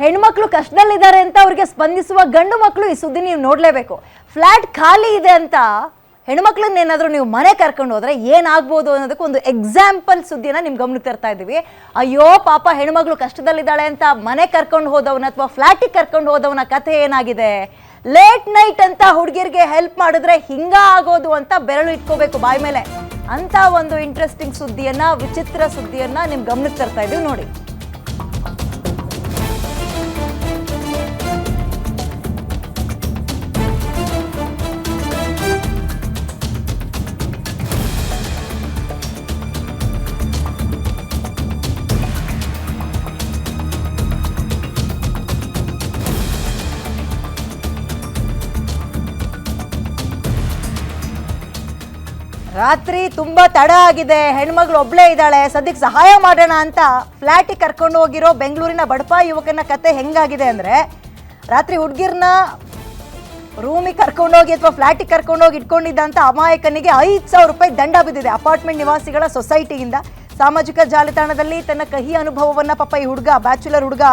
ಹೆಣ್ಮಕ್ಳು ಕಷ್ಟದಲ್ಲಿದ್ದಾರೆ ಅಂತ ಅವ್ರಿಗೆ ಸ್ಪಂದಿಸುವ ಗಂಡು ಮಕ್ಕಳು ಈ ಸುದ್ದಿ ನೀವು ನೋಡಲೇಬೇಕು. ಫ್ಲ್ಯಾಟ್ ಖಾಲಿ ಇದೆ ಅಂತ ಹೆಣ್ಮಕ್ಳನ್ನ ಏನಾದರೂ ನೀವು ಮನೆ ಕರ್ಕೊಂಡು ಹೋದ್ರೆ ಏನಾಗ್ಬೋದು ಅನ್ನೋದಕ್ಕೆ ಒಂದು ಎಕ್ಸಾಂಪಲ್ ಸುದ್ದಿನ ನಿಮ್ ಗಮನಕ್ಕೆ ತರ್ತಾ ಇದ್ದೀವಿ. ಅಯ್ಯೋ ಪಾಪ ಹೆಣ್ಮಕ್ಳು ಕಷ್ಟದಲ್ಲಿದ್ದಾಳೆ ಅಂತ ಮನೆ ಕರ್ಕೊಂಡು ಹೋದವನ ಅಥವಾ ಫ್ಲ್ಯಾಟಿಗೆ ಕರ್ಕೊಂಡು ಹೋದವನ ಕಥೆ ಏನಾಗಿದೆ? ಲೇಟ್ ನೈಟ್ ಅಂತ ಹುಡುಗಿಯರಿಗೆ ಹೆಲ್ಪ್ ಮಾಡಿದ್ರೆ ಹಿಂಗ ಆಗೋದು ಅಂತ ಬೆರಳು ಇಟ್ಕೋಬೇಕು ಬಾಯಿ ಮೇಲೆ ಅಂತ ಒಂದು ಇಂಟ್ರೆಸ್ಟಿಂಗ್ ಸುದ್ದಿಯನ್ನ, ವಿಚಿತ್ರ ಸುದ್ದಿಯನ್ನ ನಿಮ್ ಗಮನಕ್ಕೆ ತರ್ತಾ ಇದೀವಿ ನೋಡಿ. ರಾತ್ರಿ ತುಂಬಾ ತಡ ಆಗಿದೆ, ಹೆಣ್ಮಗಳು ಒಬ್ಳೇ ಇದ್ದಾಳೆ, ಸದ್ಯಕ್ಕೆ ಸಹಾಯ ಮಾಡೋಣ ಅಂತ ಫ್ಲ್ಯಾಟಿಗೆ ಕರ್ಕೊಂಡು ಹೋಗಿರೋ ಬೆಂಗಳೂರಿನ ಬಡಪ ಯುವಕನ ಕತೆ ಹೆಂಗಾಗಿದೆ ಅಂದ್ರೆ, ರಾತ್ರಿ ಹುಡುಗಿರ್ನ ರೂಮಿಗೆ ಕರ್ಕೊಂಡೋಗಿ ಅಥವಾ ಫ್ಲ್ಯಾಟಿಗೆ ಕರ್ಕೊಂಡೋಗಿ ಇಟ್ಕೊಂಡಿದ್ದ ಅಂತ ಅಮಾಯಕನಿಗೆ 5,000 ರೂಪಾಯಿ ದಂಡ ಬಿದ್ದಿದೆ ಅಪಾರ್ಟ್ಮೆಂಟ್ ನಿವಾಸಿಗಳ ಸೊಸೈಟಿಯಿಂದ. ಸಾಮಾಜಿಕ ಜಾಲತಾಣದಲ್ಲಿ ತನ್ನ ಕಹಿ ಅನುಭವವನ್ನ ಪಾಪ ಈ ಹುಡುಗ, ಬ್ಯಾಚುಲರ್ ಹುಡುಗ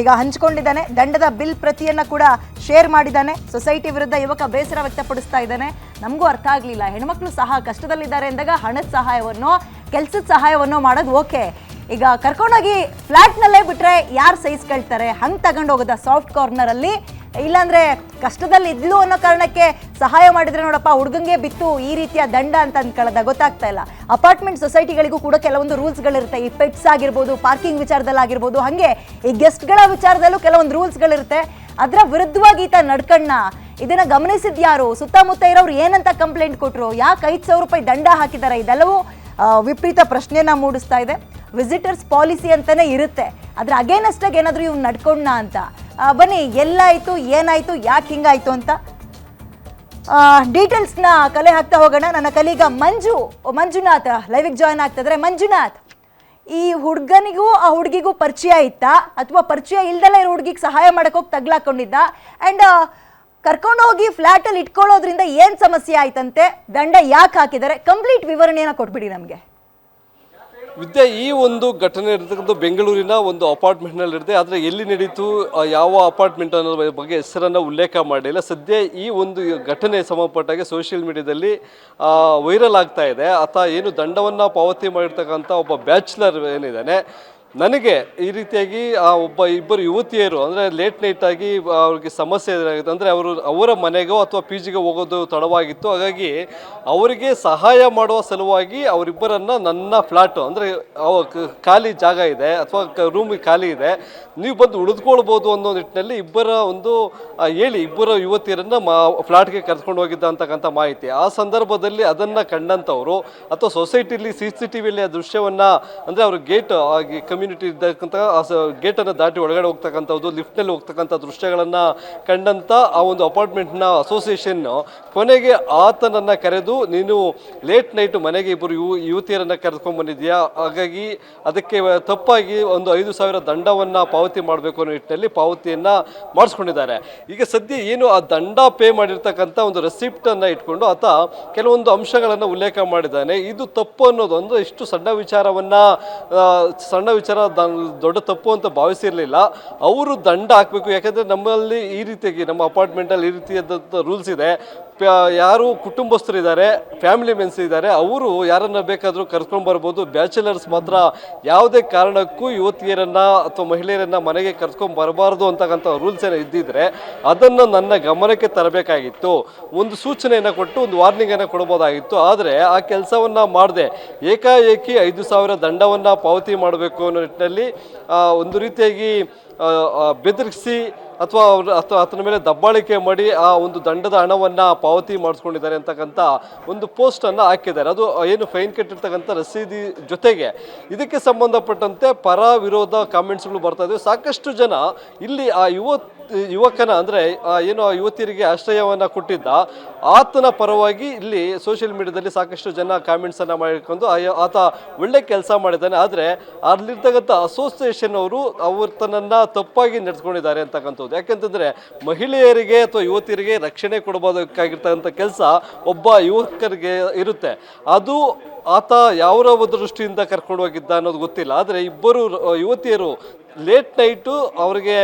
ಈಗ ಹಂಚಿಕೊಂಡಿದ್ದಾನೆ. ದಂಡದ ಬಿಲ್ ಪ್ರತಿಯನ್ನ ಕೂಡ ಶೇರ್ ಮಾಡಿದ್ದಾನೆ. ಸೊಸೈಟಿ ವಿರುದ್ಧ ಯುವಕ ಬೇಸರ ವ್ಯಕ್ತಪಡಿಸ್ತಾ ಇದ್ದಾನೆ. ನಮಗೂ ಅರ್ಥ ಆಗಲಿಲ್ಲ, ಹೆಣ್ಮಕ್ಳು ಸಹ ಕಷ್ಟದಲ್ಲಿದ್ದಾರೆ ಎಂದಾಗ ಹಣದ ಸಹಾಯವನ್ನೋ ಕೆಲಸದ ಸಹಾಯವನ್ನೋ ಮಾಡೋದು ಓಕೆ, ಈಗ ಕರ್ಕೊಂಡೋಗಿ ಫ್ಲ್ಯಾಟ್ನಲ್ಲೇ ಬಿಟ್ರೆ ಯಾರು ಸಹಿಸ್ಕೊಳ್ತಾರೆ? ಹಂಗೆ ತಗೊಂಡೋಗೋದ ಸಾಫ್ಟ್ ಕಾರ್ನರಲ್ಲಿ? ಇಲ್ಲಾಂದ್ರೆ ಕಷ್ಟದಲ್ಲಿ ಇದ್ಲು ಅನ್ನೋ ಕಾರಣಕ್ಕೆ ಸಹಾಯ ಮಾಡಿದ್ರೆ ನೋಡಪ್ಪ ಹುಡುಗಂಗೆ ಬಿತ್ತು ಈ ರೀತಿಯ ದಂಡ ಅಂತ ಅನ್ಕೊಳ್ಳೋದ ಗೊತ್ತಾಗ್ತಾ ಇಲ್ಲ. ಅಪಾರ್ಟ್ಮೆಂಟ್ ಸೊಸೈಟಿಗಳಿಗೂ ಕೂಡ ಕೆಲವೊಂದು ರೂಲ್ಸ್ಗಳಿರುತ್ತೆ. ಈ ಪೆಟ್ಸ್ ಆಗಿರ್ಬೋದು, ಪಾರ್ಕಿಂಗ್ ವಿಚಾರದಲ್ಲಿ ಆಗಿರ್ಬೋದು, ಹಾಗೆ ಈ ಗೆಸ್ಟ್ಗಳ ವಿಚಾರದಲ್ಲೂ ಕೆಲವೊಂದು ರೂಲ್ಸ್ಗಳಿರುತ್ತೆ. ಅದರ ವಿರುದ್ಧವಾಗಿ ಈತ ನಡ್ಕಣ್ಣ. ಇದನ್ನ ಗಮನಿಸಿದ್ಯಾರು? ಸುತ್ತಮುತ್ತ ಇರೋರು ಏನಂತ ಕಂಪ್ಲೇಂಟ್ ಕೊಟ್ಟರು? ಯಾಕೆ 5,000 ರೂಪಾಯಿ ದಂಡ ಹಾಕಿದ್ದಾರೆ? ಇದೆಲ್ಲವೂ ವಿಪರೀತ ಪ್ರಶ್ನೆಯನ್ನ ಮೂಡಿಸ್ತಾ ಇದೆ. ವಿಸಿಟರ್ಸ್ ಪಾಲಿಸಿ ಅಂತಾನೆ ಇರುತ್ತೆ, ಅದ್ರ ಅಗೇನೆಸ್ಟ್ ಆಗಿ ಏನಾದರೂ ಇವ್ನು ನಡ್ಕೊಂಡ ಅಂತ. ಬನ್ನಿ, ಎಲ್ಲಾಯ್ತು, ಏನಾಯ್ತು, ಯಾಕೆ ಹಿಂಗಾಯ್ತು ಅಂತ ಡೀಟೇಲ್ಸ್ನ ಕಲೆ ಹಾಕ್ತಾ ಹೋಗೋಣ. ನನ್ನ ಕಲೀಗ ಮಂಜುನಾಥ್ ಲೈವಿಗೆ ಜಾಯ್ನ್ ಆಗ್ತಿದ್ರೆ. ಮಂಜುನಾಥ್, ಈ ಹುಡುಗನಿಗೂ ಆ ಹುಡುಗಿಗೂ ಪರಿಚಯ ಇತ್ತಾ ಅಥವಾ ಪರಿಚಯ ಇಲ್ದಲ್ಲ ಈ ಹುಡುಗಿಗೆ ಸಹಾಯ ಮಾಡಕ್ಕೆ ಹೋಗಿ ತಗ್ಲಾಕೊಂಡಿದ್ದ? ಆ್ಯಂಡ್ ಕರ್ಕೊಂಡೋಗಿ ಫ್ಲ್ಯಾಟಲ್ಲಿ ಇಟ್ಕೊಳ್ಳೋದ್ರಿಂದ ಏನು ಸಮಸ್ಯೆ ಆಯ್ತಂತೆ? ದಂಡ ಯಾಕೆ ಹಾಕಿದ್ದಾರೆ? ಕಂಪ್ಲೀಟ್ ವಿವರಣೆಯನ್ನು ಕೊಟ್ಬಿಡಿ ನಮಗೆ. ವಿದ್ಯಾ, ಈ ಒಂದು ಘಟನೆ ಇರತಕ್ಕಂಥ ಬೆಂಗಳೂರಿನ ಒಂದು ಅಪಾರ್ಟ್ಮೆಂಟ್ನಲ್ಲಿ ಇರುತ್ತೆ. ಆದರೆ ಎಲ್ಲಿ ನಡೀತು, ಯಾವ ಅಪಾರ್ಟ್ಮೆಂಟ್ ಅನ್ನೋದ್ರ ಬಗ್ಗೆ ಹೆಸರನ್ನು ಉಲ್ಲೇಖ ಮಾಡಿಲ್ಲ. ಸದ್ಯ ಈ ಒಂದು ಘಟನೆ ಸಂಬಂಧಪಟ್ಟಾಗೆ ಸೋಷಿಯಲ್ ಮೀಡಿಯಾದಲ್ಲಿ ವೈರಲ್ ಆಗ್ತಾ ಇದೆ. ಆತ ಏನು ದಂಡವನ್ನು ಪಾವತಿ ಮಾಡಿರ್ತಕ್ಕಂಥ ಒಬ್ಬ ಬ್ಯಾಚುಲರ್ ಏನಿದ್ದಾನೆ, ನನಗೆ ಈ ರೀತಿಯಾಗಿ ಇಬ್ಬರು ಯುವತಿಯರು ಅಂದರೆ ಲೇಟ್ ನೈಟಾಗಿ ಅವ್ರಿಗೆ ಸಮಸ್ಯೆ ಎದುರಾಗಿದೆ. ಅಂದರೆ ಅವರ ಮನೆಗೋ ಅಥವಾ ಪಿ ಜಿಗೆ ಹೋಗೋದು ತಡವಾಗಿತ್ತು. ಹಾಗಾಗಿ ಅವರಿಗೆ ಸಹಾಯ ಮಾಡುವ ಸಲುವಾಗಿ ಅವರಿಬ್ಬರನ್ನು ನನ್ನ ಫ್ಲ್ಯಾಟು ಅಂದರೆ ಖಾಲಿ ಜಾಗ ಇದೆ ಅಥವಾ ರೂಮಿಗೆ ಖಾಲಿ ಇದೆ, ನೀವು ಬಂದು ಉಳಿದುಕೊಳ್ಬೋದು ಅನ್ನೋ ನಿಟ್ಟಿನಲ್ಲಿ ಇಬ್ಬರ ಯುವತಿಯರನ್ನು ಫ್ಲ್ಯಾಟ್ಗೆ ಕರ್ಕೊಂಡು ಹೋಗಿದ್ದ ಅಂತಕ್ಕಂಥ ಮಾಹಿತಿ. ಆ ಸಂದರ್ಭದಲ್ಲಿ ಅದನ್ನು ಕಂಡಂಥವರು ಅಥವಾ ಸೊಸೈಟಿಲಿ CCTVಯಲ್ಲಿ ಆ ದೃಶ್ಯವನ್ನು ಅಂದರೆ ಅವರು ಗೇಟ್ ಕಮ್ಯುನಿಟಿ ಇದ್ದಕ್ಕಂಥ ಗೇಟನ್ನು ದಾಟಿ ಒಳಗಡೆ ಹೋಗ್ತಕ್ಕಂಥದ್ದು, ಲಿಫ್ಟ್ನಲ್ಲಿ ಹೋಗ್ತಕ್ಕಂಥ ದೃಶ್ಯಗಳನ್ನು ಕಂಡಂಥ ಆ ಒಂದು ಅಪಾರ್ಟ್ಮೆಂಟ್ನ ಅಸೋಸಿಯೇಷನ್ನು ಕೊನೆಗೆ ಆತನನ್ನು ಕರೆದು, ನೀನು ಲೇಟ್ ನೈಟು ಮನೆಗೆ ಇಬ್ಬರು ಯುವತಿಯರನ್ನು ಕರೆದುಕೊಂಡು ಬಂದಿದ್ಯಾ, ಹಾಗಾಗಿ ಅದಕ್ಕೆ ತಪ್ಪಾಗಿ ಒಂದು 5,000 ದಂಡವನ್ನು ಪಾವತಿ ಮಾಡಬೇಕು ಅನ್ನೋ ನಿಟ್ಟಿನಲ್ಲಿ ಪಾವತಿಯನ್ನು ಮಾಡಿಸ್ಕೊಂಡಿದ್ದಾರೆ. ಈಗ ಸದ್ಯ ಏನು ಆ ದಂಡ ಪೇ ಮಾಡಿರ್ತಕ್ಕಂಥ ಒಂದು ರೆಸಿಪ್ಟನ್ನು ಇಟ್ಕೊಂಡು ಆತ ಕೆಲವೊಂದು ಅಂಶಗಳನ್ನು ಉಲ್ಲೇಖ ಮಾಡಿದ್ದಾನೆ. ಇದು ತಪ್ಪು ಅನ್ನೋದು ಅಂದರೆ ಇಷ್ಟು ಸಣ್ಣ ವಿಚಾರ ದೊಡ್ಡ ತಪ್ಪು ಅಂತ ಭಾವಿಸಿರಲಿಲ್ಲ. ಅವರು ದಂಡ ಹಾಕಬೇಕು. ಯಾಕಂದರೆ ನಮ್ಮಲ್ಲಿ ಈ ರೀತಿಯಾಗಿ ನಮ್ಮ ಅಪಾರ್ಟ್ಮೆಂಟಲ್ಲಿ ಈ ರೀತಿಯಾದಂಥ ರೂಲ್ಸ್ ಇದೆ. ಯಾರು ಕುಟುಂಬಸ್ಥರಿದ್ದಾರೆ, ಫ್ಯಾಮಿಲಿ ಮೆನ್ಸ್ ಇದ್ದಾರೆ, ಅವರು ಯಾರನ್ನ ಬೇಕಾದರೂ ಕರ್ಕೊಂಡು ಬರ್ಬೋದು. ಬ್ಯಾಚುಲರ್ಸ್ ಮಾತ್ರ ಯಾವುದೇ ಕಾರಣಕ್ಕೂ ಯುವತಿಯರನ್ನು ಅಥವಾ ಮಹಿಳೆಯರನ್ನು ಮನೆಗೆ ಕರ್ಕೊಂಡು ಬರಬಾರ್ದು ಅಂತಕ್ಕಂಥ ರೂಲ್ಸ್ ಏನೋ ಇದ್ದಿದ್ರೆ ಅದನ್ನು ನನ್ನ ಗಮನಕ್ಕೆ ತರಬೇಕಾಗಿತ್ತು. ಒಂದು ಸೂಚನೆಯನ್ನು ಕೊಟ್ಟು ಒಂದು ವಾರ್ನಿಂಗನ್ನು ಕೊಡ್ಬೋದಾಗಿತ್ತು. ಆದರೆ ಆ ಕೆಲಸವನ್ನು ಮಾಡದೆ ಏಕಾಏಕಿ 5,000 ದಂಡವನ್ನು ಪಾವತಿ ಮಾಡಬೇಕು ಅನ್ನೋ ನಿಟ್ಟಿನಲ್ಲಿ ಒಂದು ರೀತಿಯಾಗಿ ಬೆದರಿಸಿ ಅಥವಾ ಆತನ ಮೇಲೆ ದಬ್ಬಾಳಿಕೆ ಮಾಡಿ ಆ ಒಂದು ದಂಡದ ಹಣವನ್ನು ಪಾವತಿ ಮಾಡಿಸ್ಕೊಂಡಿದ್ದಾರೆ ಅಂತಕ್ಕಂಥ ಒಂದು ಪೋಸ್ಟನ್ನು ಹಾಕಿದ್ದಾರೆ. ಅದು ಏನು ಫೈನ್ ಕಟ್ಟಿರ್ತಕ್ಕಂಥ ರಸೀದಿ ಜೊತೆಗೆ ಇದಕ್ಕೆ ಸಂಬಂಧಪಟ್ಟಂತೆ ಪರ ವಿರೋಧ ಕಾಮೆಂಟ್ಸ್ಗಳು ಬರ್ತಾ ಇದ್ದಾವೆ. ಸಾಕಷ್ಟು ಜನ ಇಲ್ಲಿ ಆ ಯುವಕನ ಅಂದರೆ ಏನು ಆ ಯುವತಿಯರಿಗೆ ಆಶ್ರಯವನ್ನು ಕೊಟ್ಟಿದ್ದ ಆತನ ಪರವಾಗಿ ಇಲ್ಲಿ ಸೋಷಿಯಲ್ ಮೀಡಿಯಾದಲ್ಲಿ ಸಾಕಷ್ಟು ಜನ ಕಾಮೆಂಟ್ಸನ್ನು ಮಾಡಿಕೊಂಡು ಆತ ಒಳ್ಳೆ ಕೆಲಸ ಮಾಡಿದ್ದಾನೆ, ಆದರೆ ಅಲ್ಲಿರ್ತಕ್ಕಂಥ ಅಸೋಸಿಯೇಷನ್ ಅವರು ತನ್ನನ್ನು ತಪ್ಪಾಗಿ ನಡೆಸ್ಕೊಂಡಿದ್ದಾರೆ ಅಂತಕ್ಕಂಥದ್ದು. ಯಾಕೆಂತಂದರೆ ಮಹಿಳೆಯರಿಗೆ ಅಥವಾ ಯುವತಿಯರಿಗೆ ರಕ್ಷಣೆ ಕೊಡಬೇಕಾಗಿರ್ತಕ್ಕಂಥ ಕೆಲಸ ಒಬ್ಬ ಯುವಕರಿಗೆ ಇರುತ್ತೆ. ಅದು ಆತ ಯಾವ ದೃಷ್ಟಿಯಿಂದ ಕರ್ಕೊಂಡು ಹೋಗಿದ್ದ ಅನ್ನೋದು ಗೊತ್ತಿಲ್ಲ. ಆದರೆ ಇಬ್ಬರು ಯುವತಿಯರು ಲೇಟ್ ನೈಟು ಅವರಿಗೆ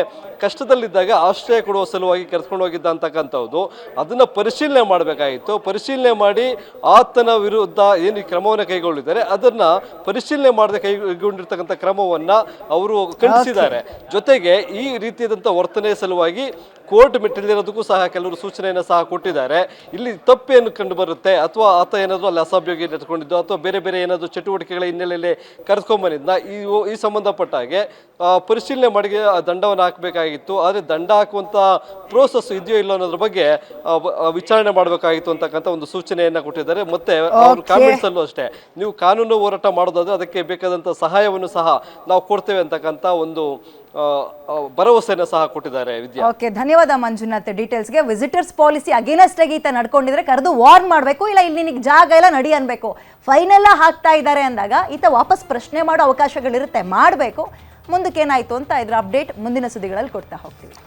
ಕಷ್ಟದಲ್ಲಿದ್ದಾಗ ಆಶ್ರಯ ಕೊಡುವ ಸಲುವಾಗಿ ಕರೆದುಕೊಂಡು ಹೋಗಿದ್ದ ಅಂತಕ್ಕಂಥದ್ದು. ಅದನ್ನು ಪರಿಶೀಲನೆ ಮಾಡಬೇಕಾಗಿತ್ತು. ಪರಿಶೀಲನೆ ಮಾಡಿ ಆತನ ವಿರುದ್ಧ ಏನು ಈ ಕ್ರಮವನ್ನು ಕೈಗೊಂಡಿದ್ದಾರೆ ಅದನ್ನು ಪರಿಶೀಲನೆ ಮಾಡದೆ ಕೈಗೊಂಡಿರ್ತಕ್ಕಂಥ ಕ್ರಮವನ್ನು ಅವರು ಖಂಡಿಸಿದ್ದಾರೆ. ಜೊತೆಗೆ ಈ ರೀತಿಯಾದಂಥ ವರ್ತನೆ ಸಲುವಾಗಿ ಕೋರ್ಟ್ ಮೆಟ್ಟಿಲಿರೋದಕ್ಕೂ ಸಹ ಕೆಲವರು ಸೂಚನೆಯನ್ನು ಸಹ ಕೊಟ್ಟಿದ್ದಾರೆ. ಇಲ್ಲಿ ತಪ್ಪೇನು ಕಂಡು ಬರುತ್ತೆ, ಅಥವಾ ಆತ ಏನಾದರೂ ಅಲ್ಲಿ ಅಸಭ್ಯವಾಗಿ ನಡ್ಕೊಂಡಿದ್ದು ಅಥವಾ ಬೇರೆ ಬೇರೆ ಏನಾದರೂ ಚಟುವಟಿಕೆಗಳ ಹಿನ್ನೆಲೆಯಲ್ಲಿ ಕರೆದುಕೊಂಬಂದಿದ್ದ ಈ ಸಂಬಂಧಪಟ್ಟ ಹಾಗೆ ಪರಿಶೀಲನೆ ಮಾಡಿ ದಂಡವನ್ನು ಹಾಕಬೇಕಾಗಿತ್ತು. ಆದರೆ ದಂಡ ಹಾಕುವಂಥ ಪ್ರೋಸೆಸ್ ಇದೆಯೋ ಇಲ್ಲ ಅನ್ನೋದ್ರ ಬಗ್ಗೆ ವಿಚಾರಣೆ ಮಾಡಬೇಕಾಗಿತ್ತು ಅಂತಕ್ಕಂಥ ಒಂದು ಸೂಚನೆಯನ್ನು ಕೊಟ್ಟಿದ್ದಾರೆ. ಮತ್ತೆ ಅವರು ಕಾಮೆಂಟ್ಸ್ ಅಲ್ಲೂ ಅಷ್ಟೇ, ನೀವು ಕಾನೂನು ಹೋರಾಟ ಮಾಡೋದಾದ್ರೆ ಅದಕ್ಕೆ ಬೇಕಾದಂಥ ಸಹಾಯವನ್ನು ಸಹ ನಾವು ಕೊಡ್ತೇವೆ ಅಂತಕ್ಕಂಥ ಒಂದು ಭರವಸೆಯನ್ನು ಸಹ ಕೊಟ್ಟಿದ್ದಾರೆ. ವಿದ್ಯಾ, ಓಕೆ, ಧನ್ಯವಾದ ಮಂಜುನಾಥ್ ಡೀಟೇಲ್ಸ್ಗೆ. ವಿಸಿಟರ್ಸ್ ಪಾಲಿಸಿ ಅಗೇನೆಸ್ಟ್ ಆಗಿ ಈತ ನಡ್ಕೊಂಡಿದ್ರೆ ಕರೆದು ವಾರ್ನ್ ಮಾಡಬೇಕು, ಇಲ್ಲ ಇಲ್ಲಿ ನಿನಗೆ ಜಾಗ ಎಲ್ಲ ನಡಿ ಅನ್ಬೇಕು. ಫೈನೆಲ್ಲ ಹಾಕ್ತಾ ಇದ್ದಾರೆ ಅಂದಾಗ ಈತ ವಾಪಸ್ ಪ್ರಶ್ನೆ ಮಾಡೋ ಅವಕಾಶಗಳಿರುತ್ತೆ, ಮಾಡಬೇಕು. ಮುಂದಕ್ಕೆ ಏನಾಯ್ತು ಅಂತ ಇದ್ರ ಅಪ್ಡೇಟ್ ಮುಂದಿನ ಸುದ್ದಿಗಳಲ್ಲಿ ಕೊಡ್ತಾ ಹೋಗ್ತೀವಿ.